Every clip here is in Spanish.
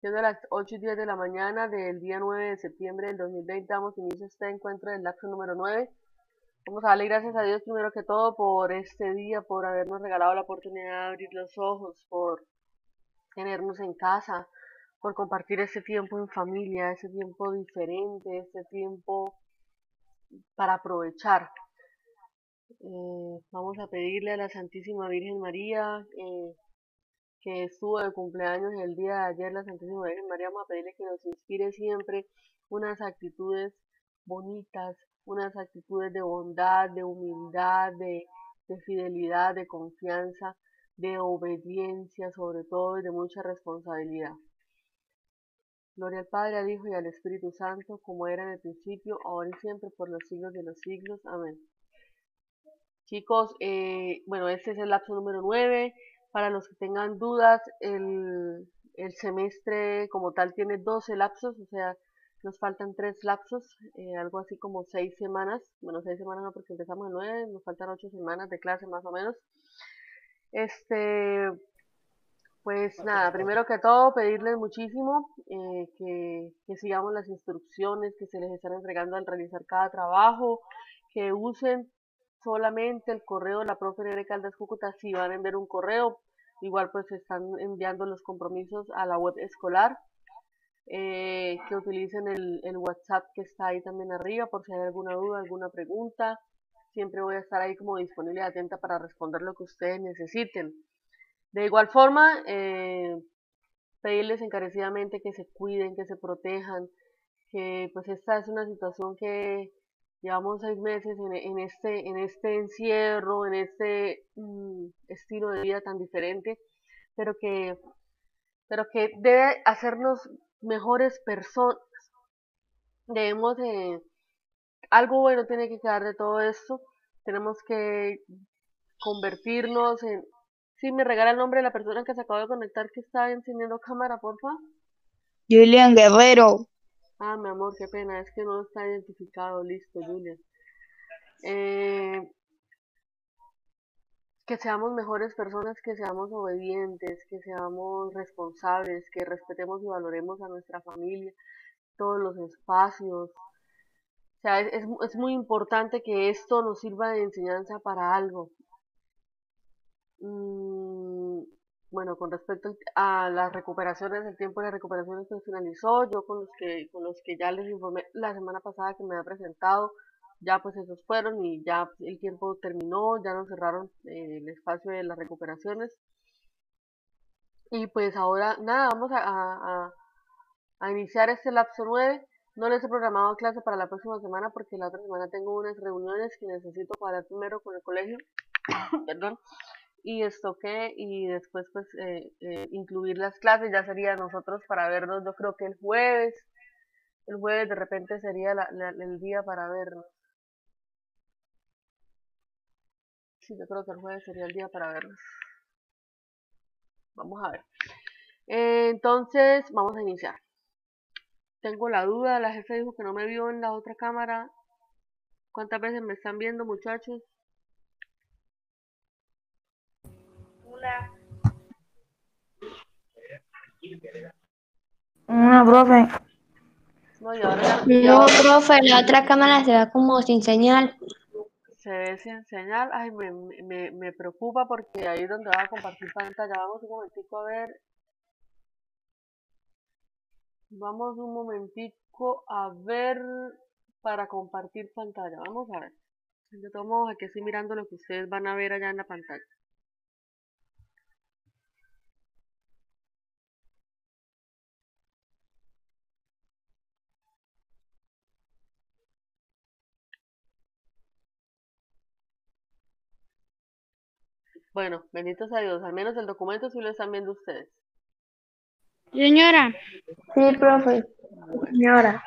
Siendo las 8:10 de la mañana del día 9 de septiembre del 2020, damos inicio a este encuentro del lapso número 9. Vamos a darle gracias a Dios primero que todo por este día, por habernos regalado la oportunidad de abrir los ojos, por tenernos en casa, por compartir este tiempo en familia, este tiempo diferente, este tiempo para aprovechar. Vamos a pedirle a la Santísima Virgen María, que estuvo de cumpleaños el día de ayer, la Santísima Virgen María, vamos a pedirle que nos inspire siempre unas actitudes bonitas, unas actitudes de bondad, de humildad, de fidelidad, de confianza, de obediencia sobre todo y de mucha responsabilidad. Gloria al Padre, al Hijo y al Espíritu Santo, como era en el principio, ahora y siempre, por los siglos de los siglos. Amén. Chicos, bueno, este es el lapso número 9. Para los que tengan dudas, el semestre como tal tiene 12 lapsos, o sea, nos faltan 3 lapsos, algo así como 6 semanas. Bueno, 6 semanas no, porque empezamos el 9, nos faltan 8 semanas de clase más o menos. Este, pues nada, primero que todo, pedirles muchísimo que sigamos las instrucciones que se les están entregando al realizar cada trabajo, que usen solamente el correo de la profe Nere Caldas Cúcuta si van a enviar un correo. Igual pues están enviando los compromisos a la web escolar, que utilicen el WhatsApp que está ahí también arriba por si hay alguna duda, alguna pregunta. Siempre voy a estar ahí como disponible y atenta para responder lo que ustedes necesiten. De igual forma, pedirles encarecidamente que se cuiden, que se protejan, que pues esta es una situación que llevamos 6 meses en este encierro, en este estilo de vida tan diferente, pero que, pero que debe hacernos mejores personas. Debemos, algo bueno tiene que quedar de todo esto, tenemos que convertirnos en... Si me regala el nombre de la persona que se acaba de conectar que está encendiendo cámara, porfa. Julian Guerrero. Ah, mi amor, qué pena, es que no está identificado. Listo, Julia. Eh, que seamos mejores personas, que seamos obedientes, que seamos responsables, que respetemos y valoremos a nuestra familia, todos los espacios. O sea, es muy importante que esto nos sirva de enseñanza para algo. Mm, bueno, con respecto a las recuperaciones, el tiempo de recuperaciones se finalizó. Yo con los que ya les informé la semana pasada que me había presentado, ya pues esos fueron y ya el tiempo terminó, ya nos cerraron el espacio de las recuperaciones. Y pues ahora, nada, vamos a iniciar este lapso 9. No les he programado clase para la próxima semana porque la otra semana tengo unas reuniones que necesito cuadrar primero con el colegio, perdón, y estoqué y después pues incluir las clases ya sería nosotros para vernos. Yo creo que el jueves de repente sería el día para vernos. Sí, yo creo que el jueves sería el día para vernos. Vamos a ver. Entonces vamos a iniciar. Tengo la duda, la jefe dijo que no me vio en la otra cámara. ¿Cuántas veces me están viendo, muchachos? Una profe. No, y ahora y No, ahora profe, la otra cámara se va como sin señal. se ve sin señal. Ay, me preocupa porque ahí es donde va a compartir pantalla. Vamos un momentico a ver. Vamos un momentico a ver para compartir pantalla. Vamos a ver. De todos modos, aquí estoy mirando lo que ustedes van a ver allá en la pantalla. Bueno, benditos a Dios. Al menos el documento sí lo están viendo ustedes. Señora, Sí, profe. Bueno. Señora.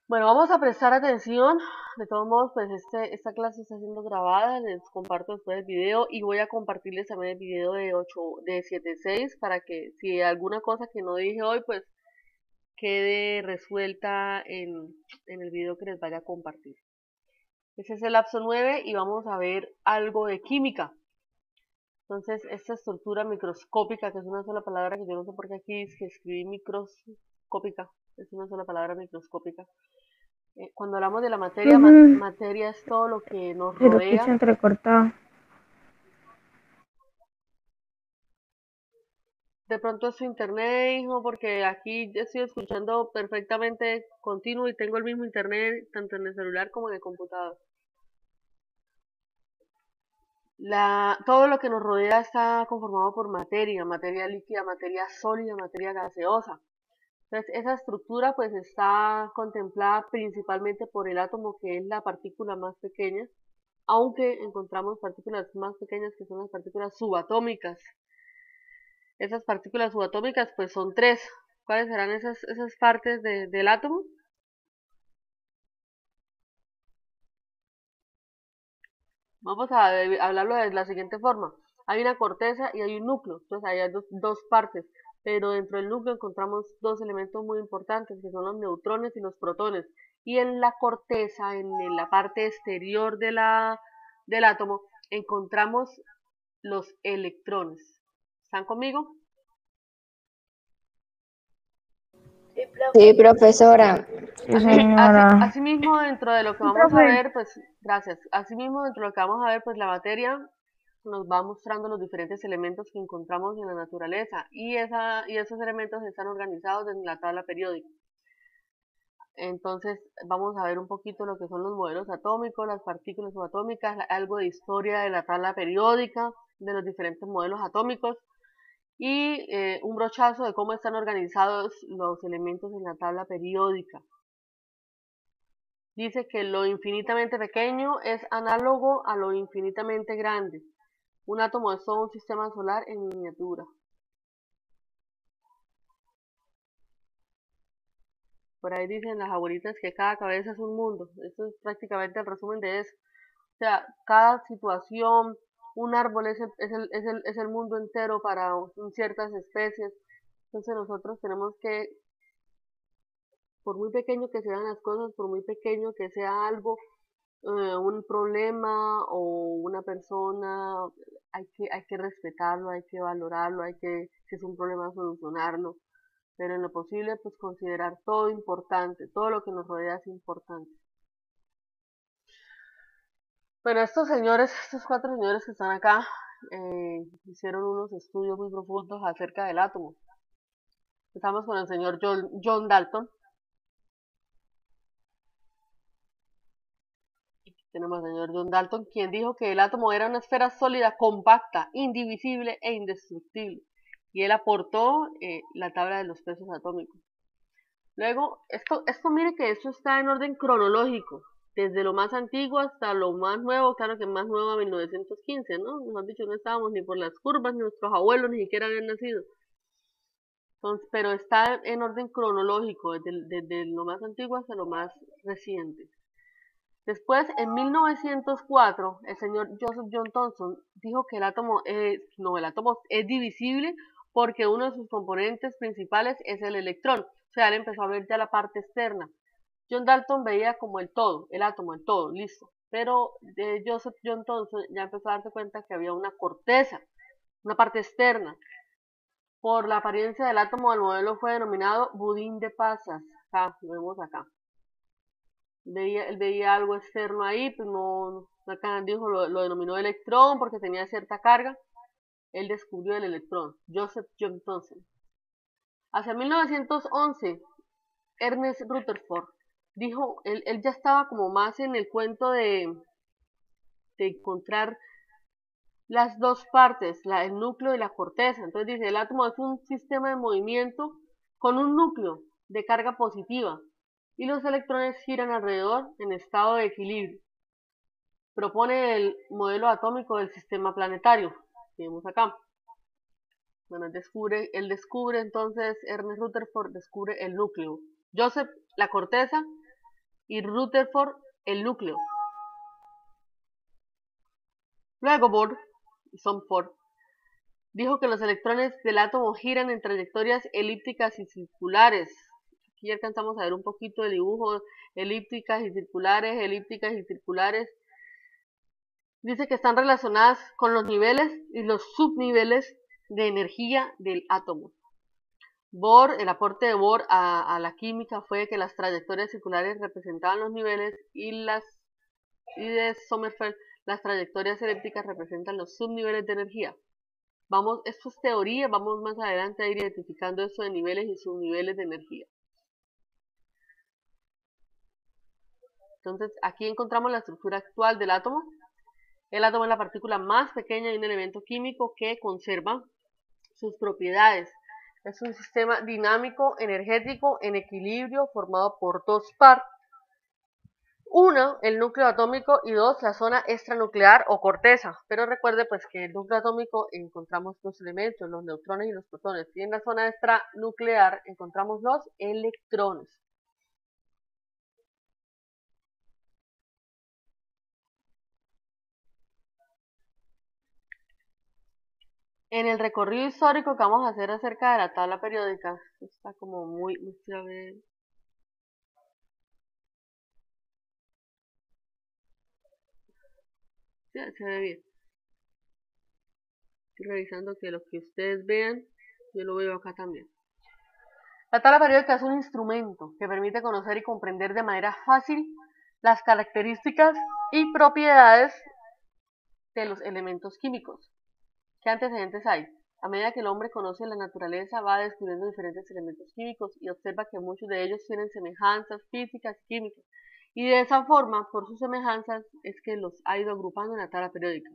Bueno, vamos a prestar atención. De todos modos, pues esta clase está siendo grabada. Les comparto después el video y voy a compartirles también el video de 7.6 para que si hay alguna cosa que no dije hoy, pues quede resuelta en el video que les vaya a compartir. Ese es el lapso 9 y vamos a ver algo de química. Entonces, esta estructura microscópica, que es una sola palabra, que yo no sé por qué aquí es que escribí microscópica, es una sola palabra microscópica. Cuando hablamos de la materia, materia es todo lo que nos Se lo rodea. escucha entrecortado. De pronto es su internet, hijo, porque aquí yo estoy escuchando perfectamente continuo y tengo el mismo internet tanto en el celular como en el computador. Todo lo que nos rodea está conformado por materia, materia líquida, materia sólida, materia gaseosa. Entonces, esa estructura pues está contemplada principalmente por el átomo, que es la partícula más pequeña, aunque encontramos partículas más pequeñas que son las partículas subatómicas. Esas partículas subatómicas pues son tres. ¿Cuáles serán esas partes del átomo? Vamos a hablarlo de la siguiente forma. Hay una corteza y hay un núcleo. Entonces hay dos partes. Pero dentro del núcleo encontramos dos elementos muy importantes, que son los neutrones y los protones. Y en la corteza, en la parte exterior del átomo, encontramos los electrones. ¿Están conmigo? Sí, profesora. Sí, señora. Asimismo, dentro de lo que Sí, vamos a profe. ver, pues, gracias. Asimismo, dentro de lo que vamos a ver, pues, la materia nos va mostrando los diferentes elementos que encontramos en la naturaleza y esos elementos están organizados en la tabla periódica. Entonces, vamos a ver un poquito lo que son los modelos atómicos, las partículas subatómicas, algo de historia de la tabla periódica, de los diferentes modelos atómicos y un brochazo de cómo están organizados los elementos en la tabla periódica. Dice que lo infinitamente pequeño es análogo a lo infinitamente grande. Un átomo es todo un sistema solar en miniatura. Por ahí dicen las abuelitas que cada cabeza es un mundo. Esto es prácticamente el resumen de eso. O sea, cada situación, un árbol es el mundo entero para ciertas especies. Entonces nosotros tenemos que, por muy pequeño que sean las cosas, por muy pequeño que sea algo, un problema o una persona, hay que respetarlo, hay que valorarlo, si es un problema, solucionarlo, pero en lo posible, pues considerar todo importante, todo lo que nos rodea es importante. Bueno, estos cuatro señores que están acá, hicieron unos estudios muy profundos acerca del átomo. Estamos con el señor John Dalton. Tenemos al señor John Dalton, quien dijo que el átomo era una esfera sólida, compacta, indivisible e indestructible. Y él aportó la tabla de los pesos atómicos. Luego, esto mire que eso está en orden cronológico, desde lo más antiguo hasta lo más nuevo, claro que más nuevo a 1915, ¿no? Mejor dicho, no estábamos ni por las curvas, ni nuestros abuelos ni siquiera habían nacido. Entonces, pero está en orden cronológico, desde lo más antiguo hasta lo más reciente. Después, en 1904, el señor Joseph John Thomson dijo que el átomo es divisible porque uno de sus componentes principales es el electrón. O sea, él empezó a ver ya la parte externa. John Dalton veía como el todo, el átomo, el todo, listo. Pero Joseph John Thomson ya empezó a darse cuenta que había una corteza, una parte externa. Por la apariencia del átomo, el modelo fue denominado budín de pasas. Acá, lo vemos acá. Él veía algo externo ahí, pues no, acá dijo, lo denominó electrón porque tenía cierta carga. Él descubrió el electrón, Joseph John Thomson. Hacia 1911, Ernest Rutherford dijo, él ya estaba como más en el cuento de encontrar las dos partes, el núcleo y la corteza. Entonces dice, el átomo es un sistema de movimiento con un núcleo de carga positiva y los electrones giran alrededor en estado de equilibrio. Propone el modelo atómico del sistema planetario. Vemos acá. Bueno, él descubre entonces, Ernest Rutherford descubre el núcleo. Joseph, la corteza, y Rutherford, el núcleo. Luego Bohr y Somford dijo que los electrones del átomo giran en trayectorias elípticas y circulares. Aquí ya alcanzamos a ver un poquito de dibujo, elípticas y circulares, elípticas y circulares. Dice que están relacionadas con los niveles y los subniveles de energía del átomo. Bohr, el aporte de Bohr a la química fue que las trayectorias circulares representaban los niveles y de Sommerfeld las trayectorias elípticas representan los subniveles de energía. Vamos, esto es teoría, vamos más adelante a ir identificando eso de niveles y subniveles de energía. Entonces, aquí encontramos la estructura actual del átomo. El átomo es la partícula más pequeña de un elemento químico que conserva sus propiedades. Es un sistema dinámico, energético, en equilibrio, formado por dos partes. Uno, el núcleo atómico, y dos, la zona extranuclear o corteza. Pero recuerde pues que en el núcleo atómico encontramos dos elementos, los neutrones y los protones. Y en la zona extranuclear encontramos los electrones. En el recorrido histórico que vamos a hacer acerca de la tabla periódica, está como muy, a ver. Sí, se ve bien. Estoy revisando que lo que ustedes vean, yo lo veo acá también. La tabla periódica es un instrumento que permite conocer y comprender de manera fácil las características y propiedades de los elementos químicos. ¿Qué antecedentes hay? A medida que el hombre conoce la naturaleza, va descubriendo diferentes elementos químicos y observa que muchos de ellos tienen semejanzas físicas y químicas. Y de esa forma, por sus semejanzas, es que los ha ido agrupando en la tabla periódica.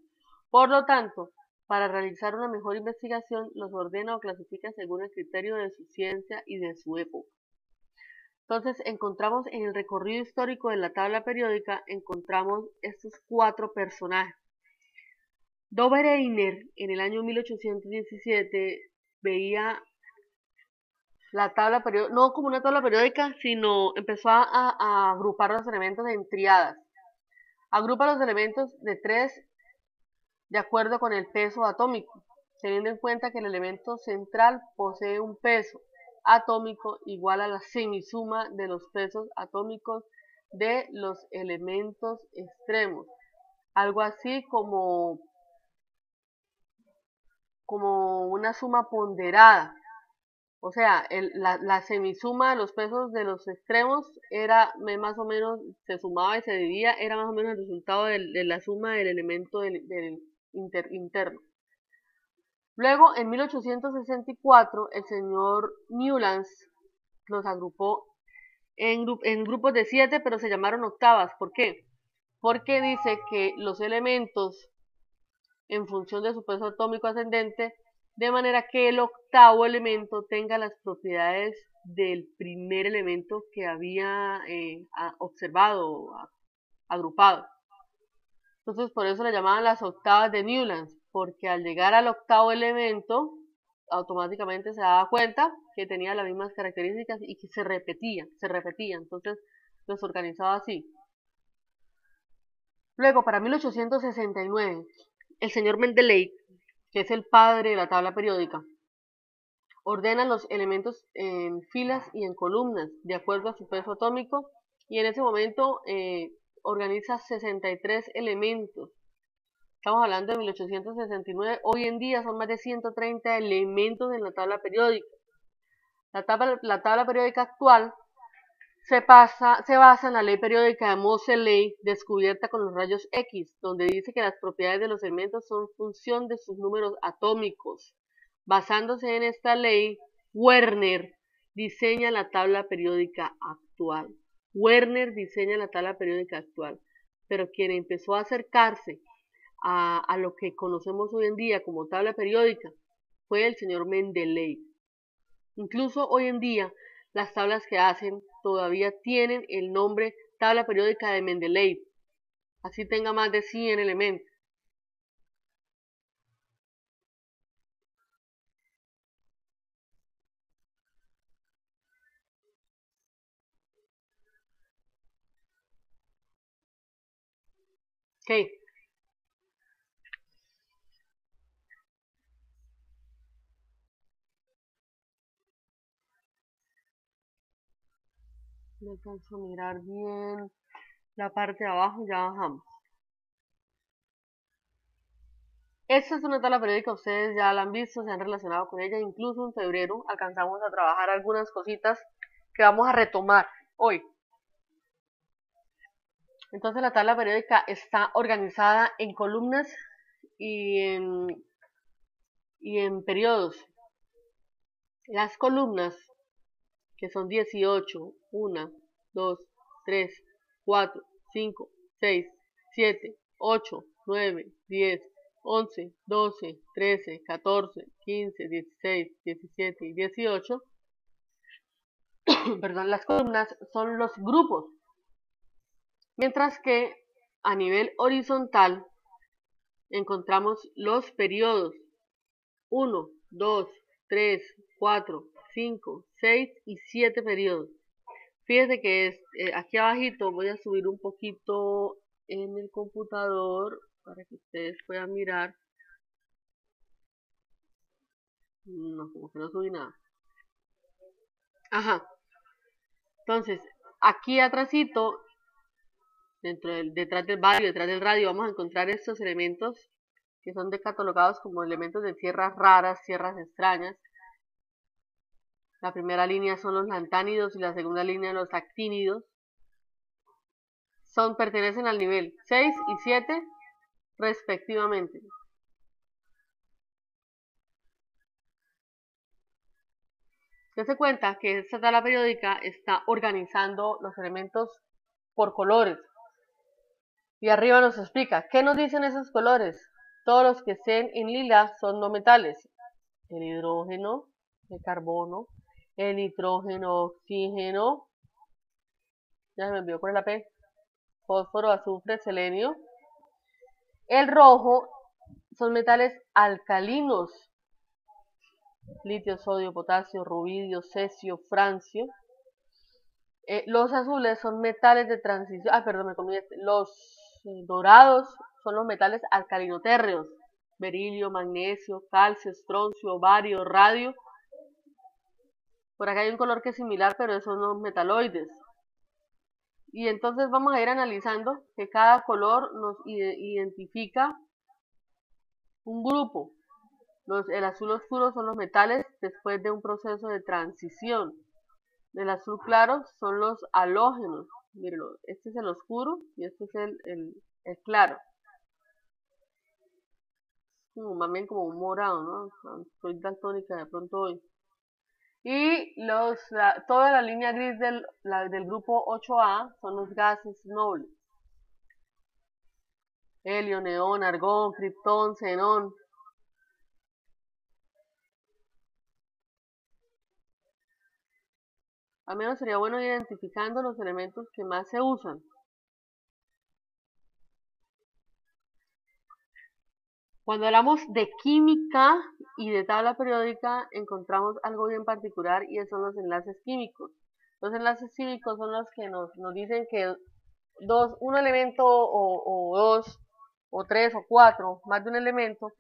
Por lo tanto, para realizar una mejor investigación, los ordena o clasifica según el criterio de su ciencia y de su época. Entonces, encontramos en el recorrido histórico de la tabla periódica, encontramos estos cuatro personajes. Dobereiner en el año 1817 veía la tabla periódica, no como una tabla periódica, sino empezó a agrupar los elementos en triadas. Agrupa los elementos de 3 de acuerdo con el peso atómico, teniendo en cuenta que el elemento central posee un peso atómico igual a la semisuma de los pesos atómicos de los elementos extremos. Algo así como una suma ponderada. O sea, la semisuma de los pesos de los extremos era más o menos, se sumaba y se dividía, era más o menos el resultado de la suma del elemento del interno. Luego, en 1864, el señor Newlands los agrupó en grupos de 7, pero se llamaron octavas. ¿Por qué? Porque dice que los elementos, en función de su peso atómico ascendente, de manera que el octavo elemento tenga las propiedades del primer elemento que había observado o agrupado. Entonces, por eso le llamaban las octavas de Newlands, porque al llegar al octavo elemento, automáticamente se daba cuenta que tenía las mismas características y que se repetía. Entonces, los organizaba así. Luego, para 1869, el señor Mendeleev, que es el padre de la tabla periódica, ordena los elementos en filas y en columnas, de acuerdo a su peso atómico, y en ese momento organiza 63 elementos. Estamos hablando de 1869, hoy en día son más de 130 elementos en la tabla periódica. La tabla periódica actual se basa en la ley periódica de Moseley, descubierta con los rayos X, donde dice que las propiedades de los elementos son función de sus números atómicos. Basándose en esta ley, Werner diseña la tabla periódica actual. Pero quien empezó a acercarse a lo que conocemos hoy en día como tabla periódica fue el señor Mendeleev. Incluso hoy en día las tablas que hacen todavía tienen el nombre tabla periódica de Mendeleev, así tenga más de 100 elementos. Ok. No alcanzo a mirar bien la parte de abajo, ya bajamos. Esta es una tabla periódica, ustedes ya la han visto, se han relacionado con ella, incluso en febrero alcanzamos a trabajar algunas cositas que vamos a retomar hoy. Entonces la tabla periódica está organizada en columnas y en periodos. Las columnas, que son 18, 1, 2, 3, 4, 5, 6, 7, 8, 9, 10, 11, 12, 13, 14, 15, 16, 17 y 18, perdón, las columnas son los grupos, mientras que a nivel horizontal encontramos los periodos 1, 2, 3, 4, 5, 6 y 7 periodos. Fíjense que aquí abajito voy a subir un poquito en el computador para que ustedes puedan mirar. No, como que no subí nada. Ajá. Entonces, aquí atrásito, detrás del radio, vamos a encontrar estos elementos que son catalogados como elementos de tierras raras, tierras extrañas. La primera línea son los lantánidos y la segunda línea los actínidos. Pertenecen al nivel 6 y 7 respectivamente. Se cuenta que esta tabla periódica está organizando los elementos por colores. Y arriba nos explica, ¿qué nos dicen esos colores? Todos los que estén en lila son no metales. El hidrógeno, el carbono, el nitrógeno, oxígeno, ya se me envió por la P, fósforo, azufre, selenio. El rojo son metales alcalinos, litio, sodio, potasio, rubidio, cesio, francio. Los azules son metales de transición, los dorados son los metales alcalinotérreos, berilio, magnesio, calcio, estroncio, bario, radio. Por acá hay un color que es similar, pero esos son los metaloides. Y entonces vamos a ir analizando que cada color nos identifica un grupo. El azul oscuro son los metales después de un proceso de transición. El azul claro son los halógenos. Mírenlo, este es el oscuro y este es el claro. Más bien como un morado, ¿no? Soy daltónica de pronto hoy. Y toda la línea gris del grupo 8A son los gases nobles. Helio, neón, argón, criptón, xenón. Al menos sería bueno ir identificando los elementos que más se usan. Cuando hablamos de química y de tabla periódica, encontramos algo bien particular y son los enlaces químicos. Los enlaces químicos son los que nos dicen que un elemento o dos o tres o cuatro, más de un elemento,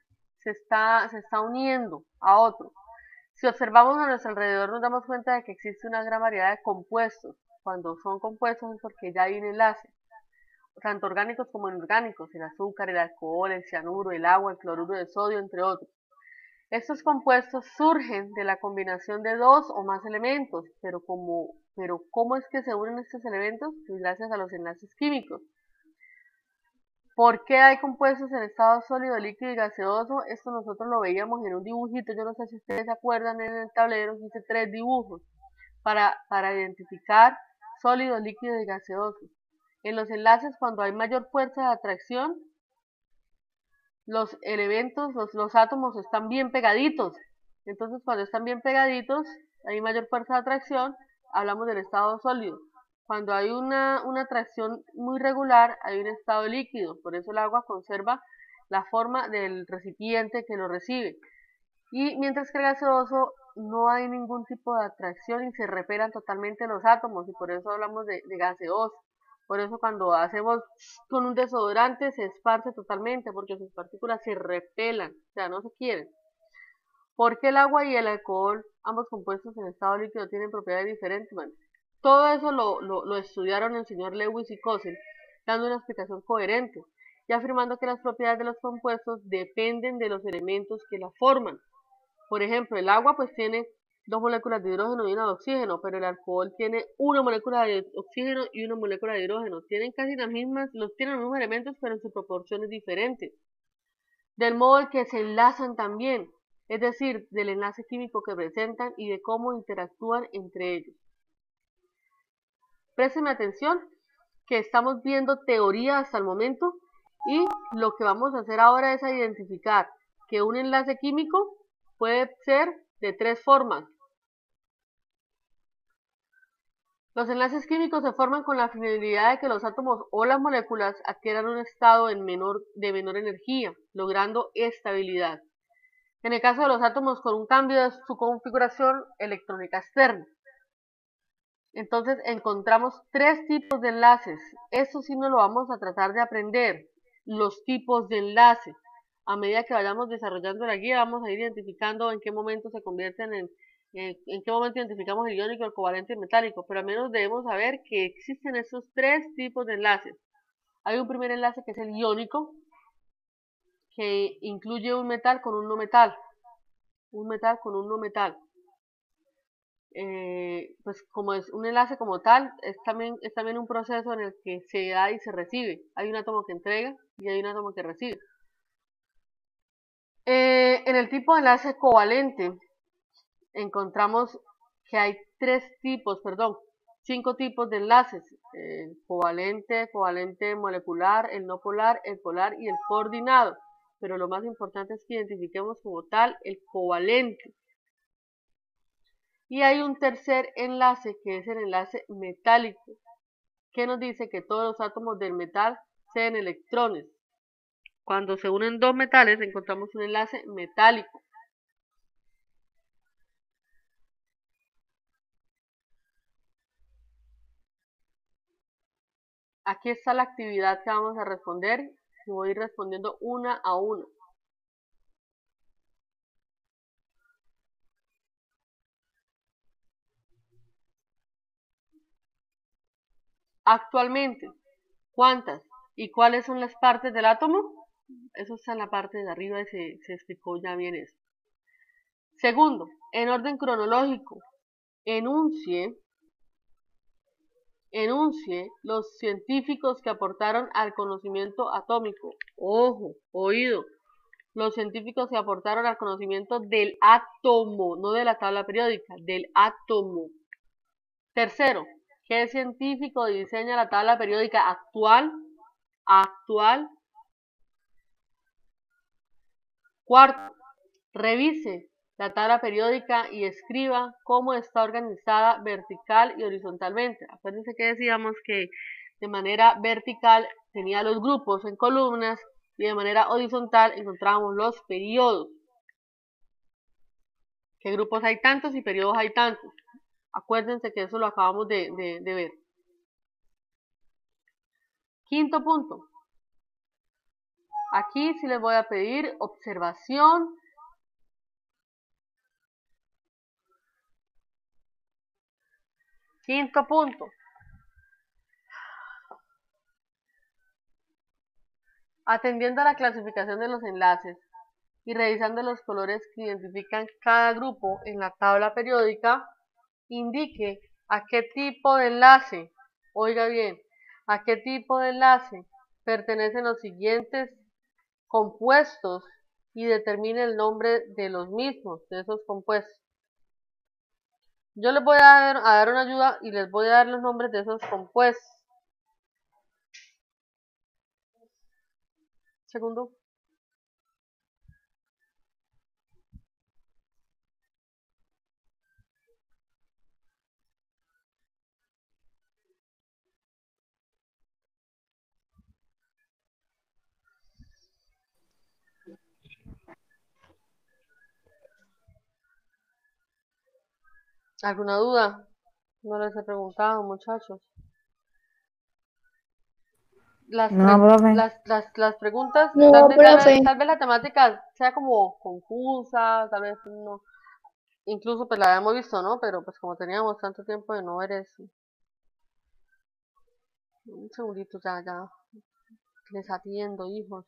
se está uniendo a otro. Si observamos a nuestro alrededor nos damos cuenta de que existe una gran variedad de compuestos. Cuando son compuestos es porque ya hay un enlace, tanto orgánicos como inorgánicos, el azúcar, el alcohol, el cianuro, el agua, el cloruro de sodio, entre otros. Estos compuestos surgen de la combinación de dos o más elementos, pero ¿cómo es que se unen estos elementos? Pues gracias a los enlaces químicos. ¿Por qué hay compuestos en estado sólido, líquido y gaseoso? Esto nosotros lo veíamos en un dibujito, yo no sé si ustedes se acuerdan, en el tablero hice 3 dibujos para identificar sólidos, líquidos y gaseosos. En los enlaces, cuando hay mayor fuerza de atracción, los elementos, los átomos están bien pegaditos. Entonces, cuando están bien pegaditos, hay mayor fuerza de atracción, hablamos del estado sólido. Cuando hay una atracción muy regular, hay un estado líquido. Por eso el agua conserva la forma del recipiente que lo recibe. Y mientras que el gaseoso no hay ningún tipo de atracción y se repelan totalmente los átomos. Y por eso hablamos de gaseoso. Por eso cuando hacemos con un desodorante se esparce totalmente porque sus partículas se repelan, o sea, no se quieren. ¿Por qué el agua y el alcohol, ambos compuestos en estado líquido, tienen propiedades diferentes? Bueno, todo eso lo estudiaron el señor Lewis y Cosen, dando una explicación coherente. y afirmando que las propiedades de los compuestos dependen de los elementos que la forman. Por ejemplo, el agua pues tiene 2 moléculas de hidrógeno y una de oxígeno, pero el alcohol tiene una molécula de oxígeno y una molécula de hidrógeno. Tienen casi las mismas, tienen los mismos elementos, pero en sus proporciones diferentes. Del modo en que se enlazan también, es decir, del enlace químico que presentan y de cómo interactúan entre ellos. Préstenme atención que estamos viendo teoría hasta el momento y lo que vamos a hacer ahora es identificar que un enlace químico puede ser de 3 formas. Los enlaces químicos se forman con la finalidad de que los átomos o las moléculas adquieran un estado de menor energía, logrando estabilidad. En el caso de los átomos con un cambio de su configuración electrónica externa. Entonces encontramos 3 tipos de enlaces. Esto sí nos lo vamos a tratar de aprender, los tipos de enlace. A medida que vayamos desarrollando la guía vamos a ir identificando en qué momento se convierten en qué momento identificamos el iónico, el covalente y el metálico, pero al menos debemos saber que existen estos 3 tipos de enlaces. Hay un primer enlace que es el iónico, que incluye un metal con un no metal. Un metal con un no metal. Pues como es un enlace como tal, es también un proceso en el que se da y se recibe. Hay un átomo que entrega y hay un átomo que recibe. En el tipo de enlace covalente encontramos que hay 5 tipos de enlaces: covalente, covalente molecular, el no polar, el polar y el coordinado. Pero lo más importante es que identifiquemos como tal el covalente. Y hay un tercer enlace que es el enlace metálico, que nos dice que todos los átomos del metal sean electrones. Cuando se unen 2 metales encontramos un enlace metálico. Aquí está la actividad que vamos a responder y voy a ir respondiendo una a una. Actualmente, ¿cuántas y cuáles son las partes del átomo? Eso está en la parte de arriba y se explicó ya bien eso. Segundo, en orden cronológico, enuncie los científicos que aportaron al conocimiento atómico. Ojo, oído. Los científicos que aportaron al conocimiento del átomo, no de la tabla periódica, del átomo. Tercero, ¿qué científico diseña la tabla periódica actual? Cuarto, revise la tabla periódica y escriba cómo está organizada vertical y horizontalmente. Acuérdense que decíamos que de manera vertical tenía los grupos en columnas y de manera horizontal encontrábamos los periodos. ¿Qué grupos hay tantos y periodos hay tantos? Acuérdense que eso lo acabamos de ver. Quinto punto. Aquí sí les voy a pedir observación. Quinto punto. Atendiendo a la clasificación de los enlaces y revisando los colores que identifican cada grupo en la tabla periódica, indique a qué tipo de enlace, oiga bien, a qué tipo de enlace pertenecen los siguientes compuestos y determine el nombre de los mismos, de esos compuestos. Yo les voy a dar una ayuda y les voy a dar los nombres de esos compuestos. Segundo. ¿Alguna duda? No les he preguntado, muchachos. Las preguntas, No, tal vez profe. la temática sea como confusa, tal vez no, incluso pues la habíamos visto, ¿no? Pero pues como teníamos tanto tiempo de no ver eso. Un segundito, ya Les atiendo, hijos.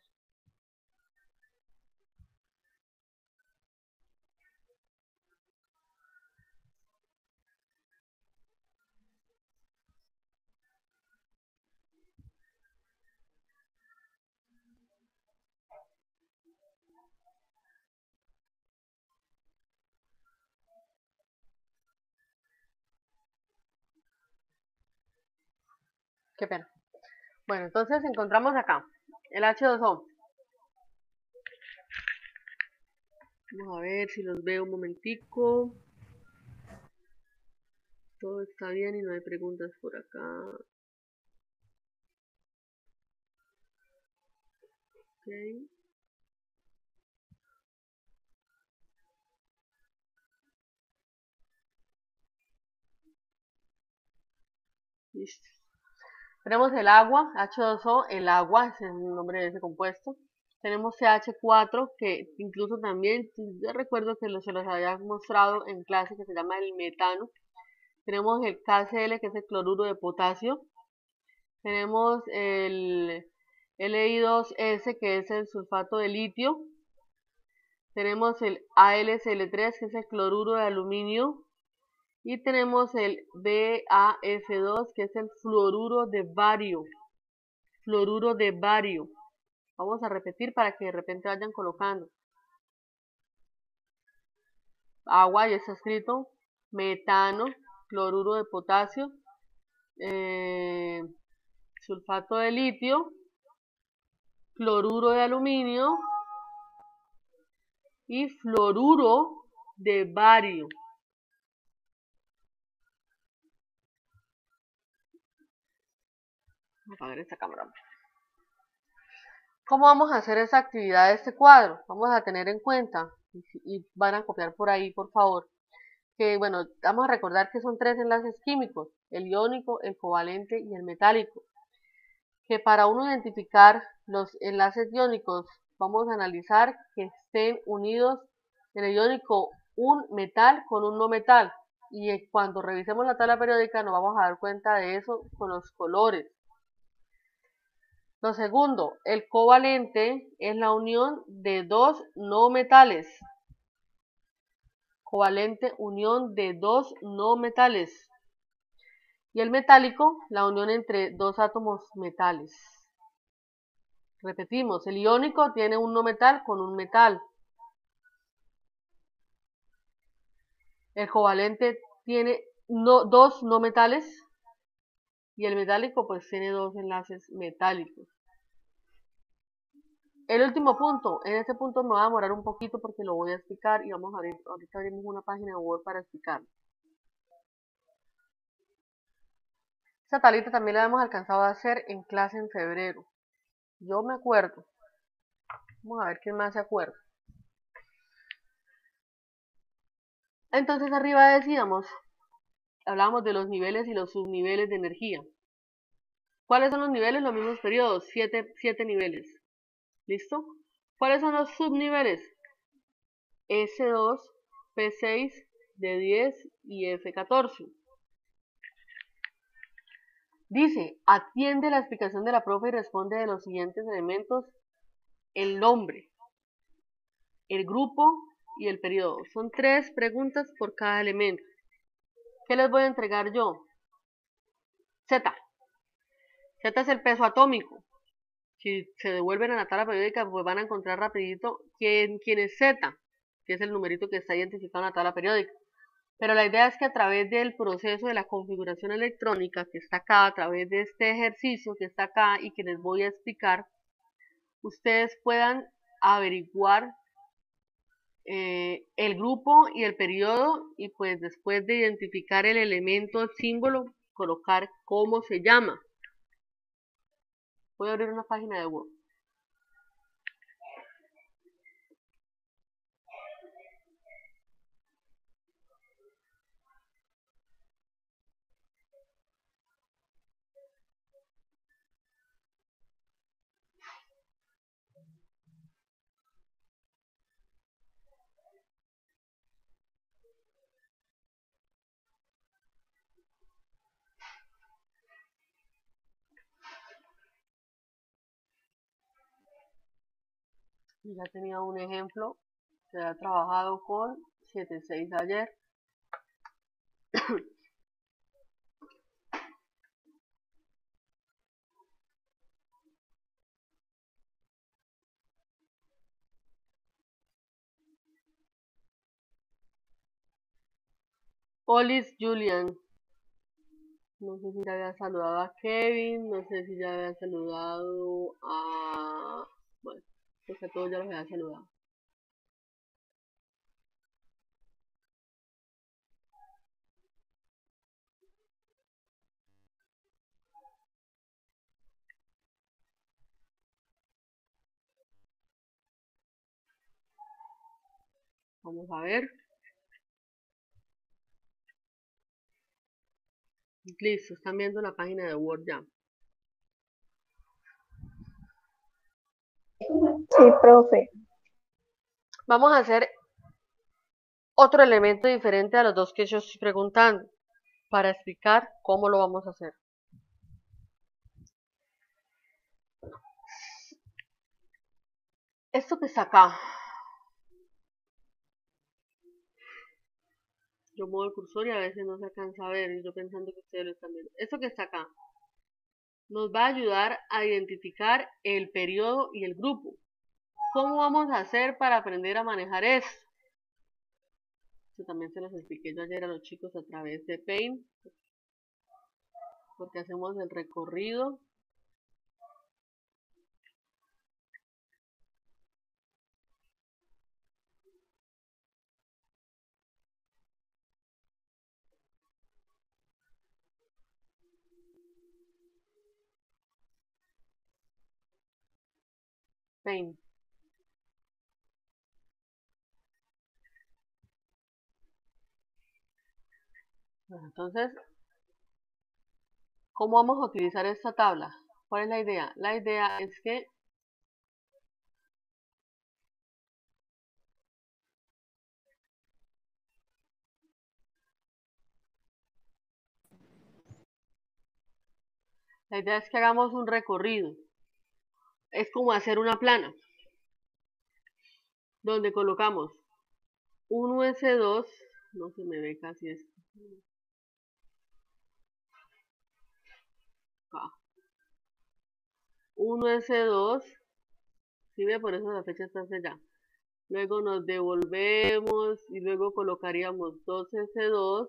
Qué pena. Bueno, entonces encontramos acá el H2O. Vamos a ver si los veo un momentico. Todo está bien y no hay preguntas por acá. Ok. Listo. Tenemos el agua, H2O, el agua, ese es el nombre de ese compuesto. Tenemos CH4, que incluso también, yo recuerdo que se los había mostrado en clase, que se llama el metano. Tenemos el KCl, que es el cloruro de potasio. Tenemos el Li2S, que es el sulfato de litio. Tenemos el AlCl3, que es el cloruro de aluminio. Y tenemos el BaF2, que es el fluoruro de bario. Fluoruro de bario. Vamos a repetir para que de repente vayan colocando. Agua, ya está escrito. Metano, cloruro de potasio, sulfato de litio, cloruro de aluminio y fluoruro de bario. Voy a apagar esta cámara. ¿Cómo vamos a hacer esa actividad de este cuadro? Vamos a tener en cuenta, y van a copiar por ahí, por favor, que bueno, vamos a recordar que son 3 enlaces químicos, el iónico, el covalente y el metálico. Que para uno identificar los enlaces iónicos, vamos a analizar que estén unidos en el iónico un metal con un no metal. Y cuando revisemos la tabla periódica nos vamos a dar cuenta de eso con los colores. Lo segundo, el covalente es la unión de dos no metales. Covalente, unión de dos no metales. Y el metálico, la unión entre dos átomos metales. Repetimos, el iónico tiene un no metal con un metal. El covalente tiene dos no metales. Y el metálico pues tiene dos enlaces metálicos. El último punto, en este punto me voy a demorar un poquito porque lo voy a explicar y vamos a ver, ahorita abrimos una página de Word para explicarlo. Esta tablita también la hemos alcanzado a hacer en clase en febrero. Yo me acuerdo. Vamos a ver quién más se acuerda. Entonces arriba decíamos, hablábamos de los niveles y los subniveles de energía. ¿Cuáles son los niveles? Los mismos periodos, 7 niveles. ¿Listo? ¿Cuáles son los subniveles? S2, P6, D10 y F14. Dice, atiende la explicación de la profe y responde de los siguientes elementos: el nombre, el grupo y el periodo. Son 3 preguntas por cada elemento. ¿Qué les voy a entregar yo? Z. Z es el peso atómico. Si se devuelven a la tabla periódica, pues van a encontrar rapidito quién es Z, que es el numerito que está identificado en la tabla periódica. Pero la idea es que a través del proceso de la configuración electrónica que está acá, a través de este ejercicio que está acá y que les voy a explicar, ustedes puedan averiguar el grupo y el periodo y pues después de identificar el elemento, el símbolo, colocar cómo se llama. Voy a abrir una página de Word. Ya tenía un ejemplo, se ha trabajado con 7.6 ayer. Polis Julian. No sé si ya había saludado a Kevin, no sé si ya había saludado a... Bueno, creo que a todos ya los había saludado. Vamos a ver. Listo, están viendo la página de Word ya. Sí, profe. Vamos a hacer otro elemento diferente a los dos que yo estoy preguntando para explicar cómo lo vamos a hacer. Esto que está acá, yo muevo el cursor y a veces no se alcanza a ver y yo pensando que ustedes lo están viendo. Esto que está acá nos va a ayudar a identificar el periodo y el grupo. ¿Cómo vamos a hacer para aprender a manejar esto? Esto también se los expliqué yo ayer a los chicos a través de Paint, porque hacemos el recorrido. Paint. Bueno, entonces, ¿cómo vamos a utilizar esta tabla? ¿Cuál es la idea? La idea es que hagamos un recorrido. Es como hacer una plana, donde colocamos un US2, no se me ve casi esto, acá. Un US2, ¿sí ve? Por eso la fecha está hacia allá. Luego nos devolvemos y luego colocaríamos 2S2.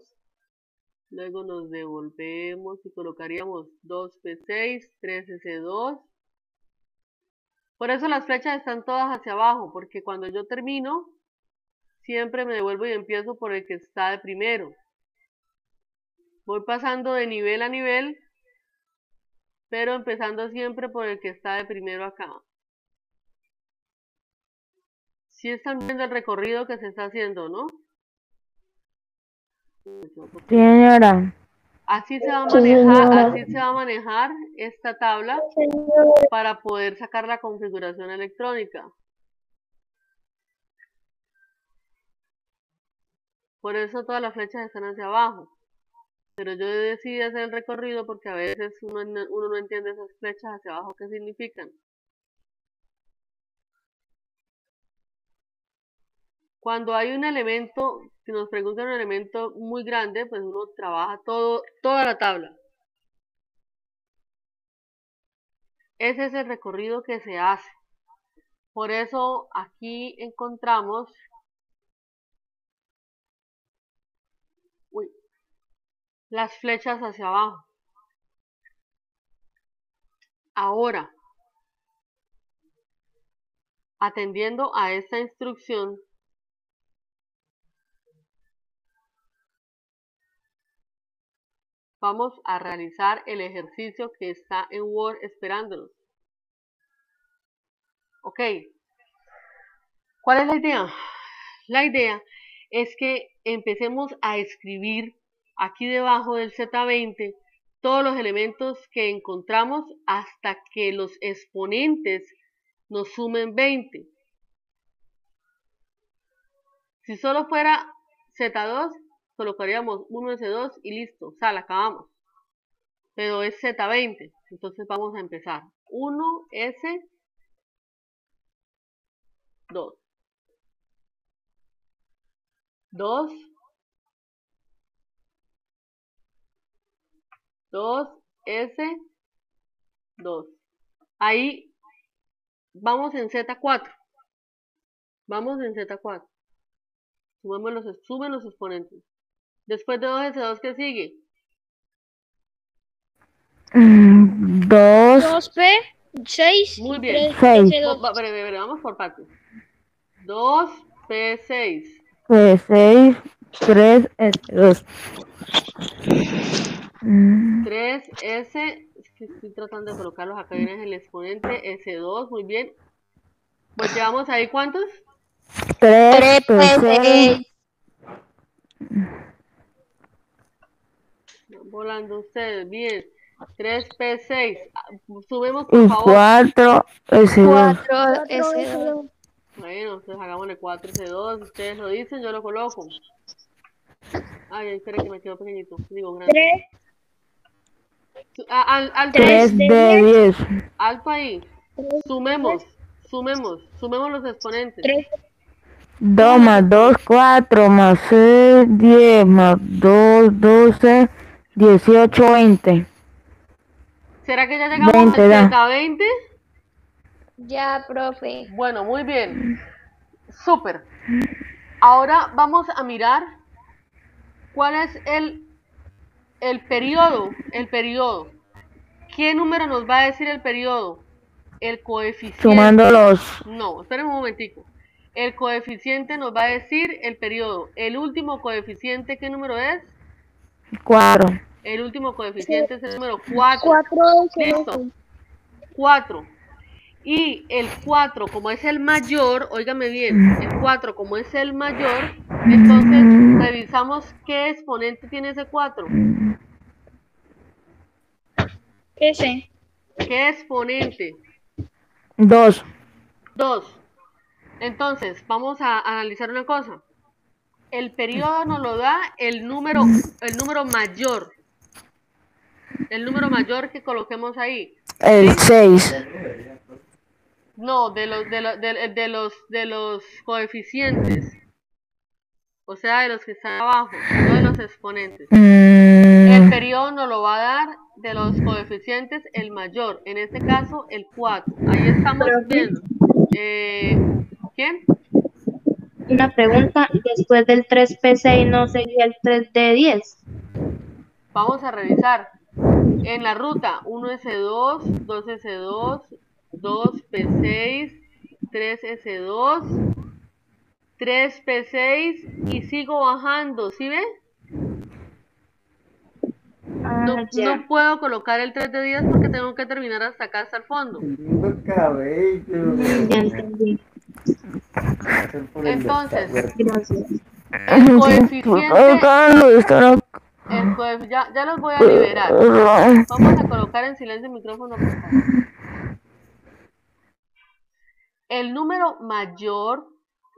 Luego nos devolvemos y colocaríamos 2P6, 3S2. Por eso las flechas están todas hacia abajo, porque cuando yo termino, siempre me devuelvo y empiezo por el que está de primero. Voy pasando de nivel a nivel, pero empezando siempre por el que está de primero acá. Sí están viendo el recorrido que se está haciendo, ¿no? Señora. Así se va a Sí, manejar, señora. así se va a manejar esta tabla para poder sacar la configuración electrónica. Por eso todas las flechas están hacia abajo. Pero yo decidí hacer el recorrido porque a veces uno no entiende esas flechas hacia abajo qué significan. Cuando hay un elemento, si nos preguntan un elemento muy grande, pues uno trabaja toda la tabla. Ese es el recorrido que se hace. Por eso aquí encontramos las flechas hacia abajo. Ahora, atendiendo a esta instrucción, vamos a realizar el ejercicio que está en Word esperándonos. Ok, ¿cuál es la idea? La idea es que empecemos a escribir aquí debajo del Z20 todos los elementos que encontramos hasta que los exponentes nos sumen 20. Si solo fuera Z2, colocaríamos 1S2 y listo, o sea, la acabamos. Pero es Z20, entonces vamos a empezar. 1S 2. 2. 2S, 2. Ahí vamos en Z4. Vamos en Z4. Sumen los exponentes. Después de 2S2, ¿qué sigue? 2, 2P, 6 Muy y bien. 3S2. Vamos por partes. 2P6. 6, 3, S2. 3S, es que estoy tratando de colocarlos acá bien en el exponente, S2, muy bien. Pues llevamos ahí, ¿cuántos? 3, P6. Van volando ustedes, bien. 3P6. Subimos, por Y favor. 4, S2. 4S2. Bueno, entonces hagámosle 4S2. Ustedes lo dicen, yo lo coloco. Ay, espera que me quedó pequeñito. Digo, grande. 3, Alto 3 ahí. de 10. Alto ahí. 3, Sumemos. Sumemos los exponentes. 3, 2 más 2, 4 más 6, 10 más 2, 12, 18, 20. ¿Será que ya llegamos 20 al da. Z20? ya, profe. Bueno, muy bien. Súper. Ahora vamos a mirar cuál es el periodo. El periodo. ¿Qué número nos va a decir el periodo? El coeficiente. Sumándolos. No, esperen un momentico. El coeficiente nos va a decir el periodo. El último coeficiente, ¿qué número es? 4. El último coeficiente es el número 4. 4S2. Listo. 4. Y el 4, como es el mayor, óigame bien, el 4, como es el mayor, entonces revisamos qué exponente tiene ese 4. S. ¿Qué exponente? 2. 2. Entonces, vamos a analizar una cosa. El periodo nos lo da el número mayor. El número mayor que coloquemos ahí. El 6. No, de los coeficientes. O sea, de los que están abajo, no de los exponentes. El periodo nos lo va a dar de los coeficientes el mayor. En este caso, el 4. Ahí estamos viendo. ¿Quién? Una pregunta, después del 3P6 no sería el 3D10. Vamos a revisar. En la ruta 1S2, 2S2, 2P6, 3S2, 3P6 y sigo bajando, ¿sí ve? No puedo colocar el 3 de 10 porque tengo que terminar hasta acá, hasta el fondo. Ya entendí. Entonces, Gracias. el coeficiente, ya los voy a liberar. Vamos a colocar en silencio el micrófono, por favor. El número mayor,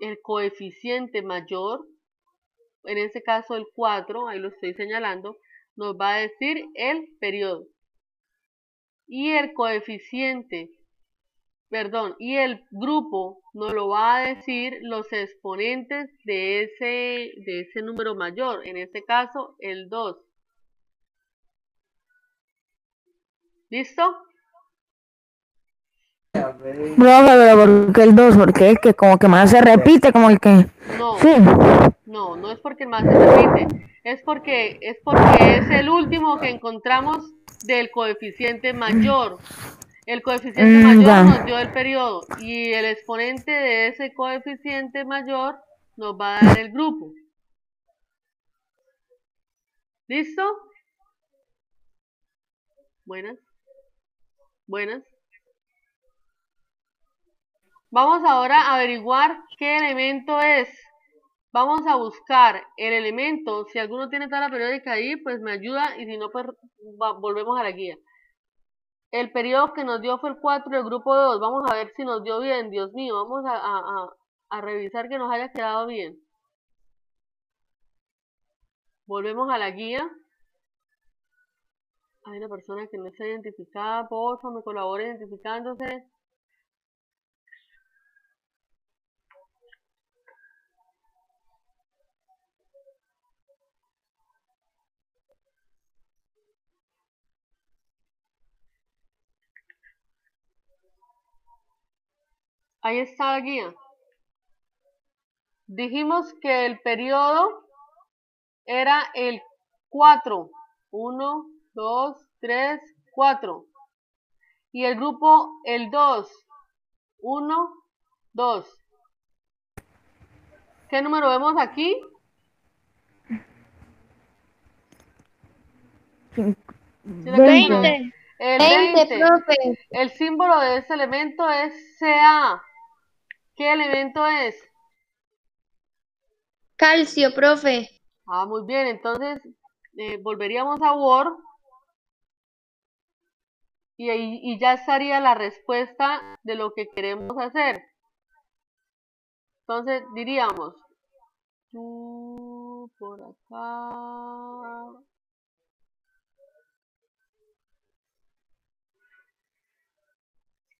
el coeficiente mayor, en este caso el 4, ahí lo estoy señalando, nos va a decir el periodo. Y el coeficiente, perdón, y el grupo nos lo va a decir los exponentes de ese número mayor, en este caso el 2. ¿Listo? Profe, pero ¿por qué el 2? Porque es que como que más se repite, como el que... No, Sí. no es porque el más se repite, es porque es el último que encontramos del coeficiente mayor. El coeficiente mayor ya. nos dio el periodo y el exponente de ese coeficiente mayor nos va a dar el grupo. ¿Listo? Buenas. Buenas. Vamos ahora a averiguar qué elemento es. Vamos a buscar el elemento. Si alguno tiene tabla periódica ahí, pues me ayuda y si no, pues volvemos a la guía. El periodo que nos dio fue el 4 del grupo 2. Vamos a ver si nos dio bien. Dios mío, vamos a revisar que nos haya quedado bien. Volvemos a la guía. Hay una persona que no está identificada. Por favor, me colabore identificándose. Ahí está la guía. Dijimos que el periodo era el 4. 1, 2, 3, 4. Y el grupo el 2. 1, 2. ¿Qué número vemos aquí? ¿Sí lo alcanzan a ver? 20. El 20, 20. profe. El símbolo de ese elemento es Ca. ¿Qué elemento es? Calcio, profe. Ah, muy bien. Entonces, volveríamos a Word y ya estaría la respuesta de lo que queremos hacer. Entonces, diríamos, tú por acá.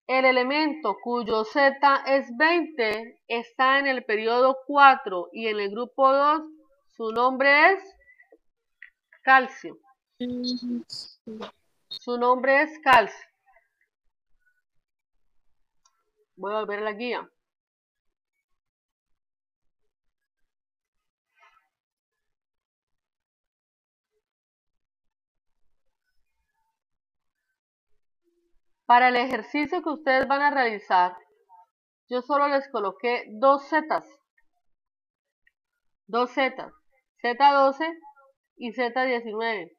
El elemento cuyo Z es 20 está en el periodo 4 y en el grupo 2 su nombre es calcio. Su nombre es calcio. Voy a volver a la guía. Para el ejercicio que ustedes van a realizar, yo solo les coloqué dos zetas. Dos zetas. Z12 y Z19.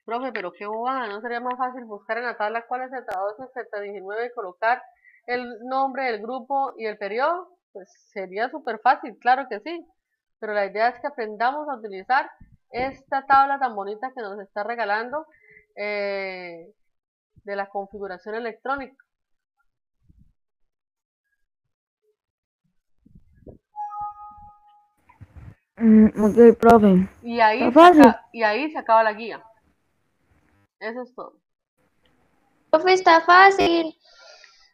Profe, pero qué bobada, ¿no sería más fácil buscar en la tabla cuál es Z12 y Z19 y colocar el nombre del grupo y el periodo? Pues sería súper fácil, claro que sí. Pero la idea es que aprendamos a utilizar esta tabla tan bonita que nos está regalando de la configuración electrónica. Ok, profe. Y ahí, Está fácil. y ahí se acaba la guía. Eso es todo. Profe, está fácil.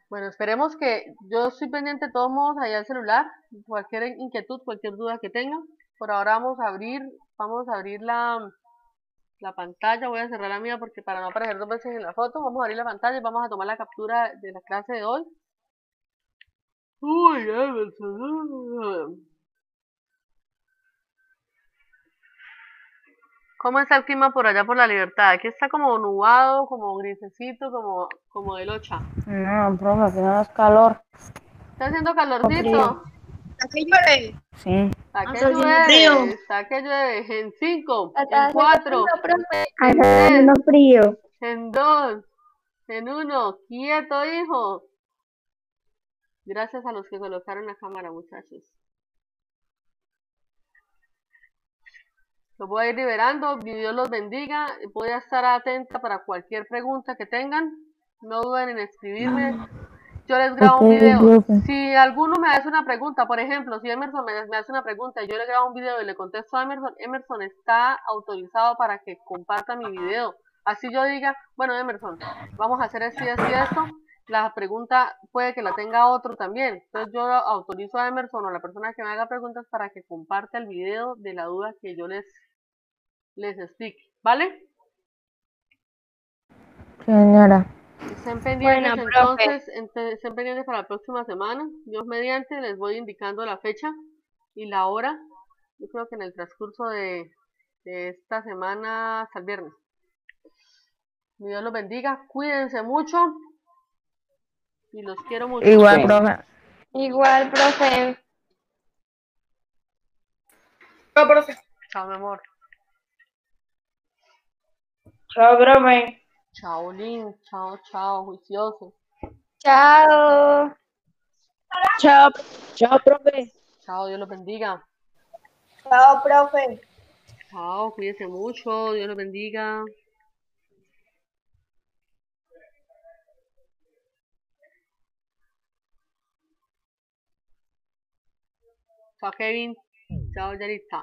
Bueno, esperemos que yo estoy pendiente de todos modos allá al celular. Cualquier inquietud, cualquier duda que tengan. Por ahora vamos a abrir la pantalla. Voy a cerrar la mía porque para no aparecer dos veces en la foto, vamos a abrir la pantalla y vamos a tomar la captura de la clase de hoy. Uy, ¿cómo está el clima por allá por la Libertad? Aquí está como nublado, como grisecito, como de locha. No, profe, aquí no es calor. ¿Está haciendo Frío. calorcito? Aquí llueve. Sí. ¿A qué Está haciendo frío. llueve? ¿A qué llueve? En 5, Está en haciendo 4, frío, profe. en 3, frío. en 2, en 1. Quieto, hijo. Gracias a los que colocaron la cámara, muchachos. Los voy a ir liberando. Dios los bendiga. Voy a estar atenta para cualquier pregunta que tengan. No duden en escribirme. Yo les grabo un Ok, video. profe. Si alguno me hace una pregunta, por ejemplo, si Emerson me hace una pregunta y yo le grabo un video y le contesto a Emerson, Emerson está autorizado para que comparta mi video. Así yo diga, bueno, Emerson, vamos a hacer esto y esto y esto. La pregunta puede que la tenga otro también. Entonces yo autorizo a Emerson o a la persona que me haga preguntas para que comparta el video de la duda que yo les explique. ¿Vale? Señora. Estén pendientes Bueno, profe. entonces, estén pendientes para la próxima semana. Dios mediante, les voy indicando la fecha y la hora. Yo creo que en el transcurso de esta semana hasta el viernes. Dios los bendiga, cuídense mucho y los quiero mucho. Igual, profe. Igual, profe. Chao, mi amor. Chao, profe. Chao, Lin. Chao, chao, juicioso. Chao. Chao, chao, profe. Chao, Dios los bendiga. Chao, profe. Chao, cuídense mucho, Dios los bendiga. Chao, Kevin. Chao, Yarita.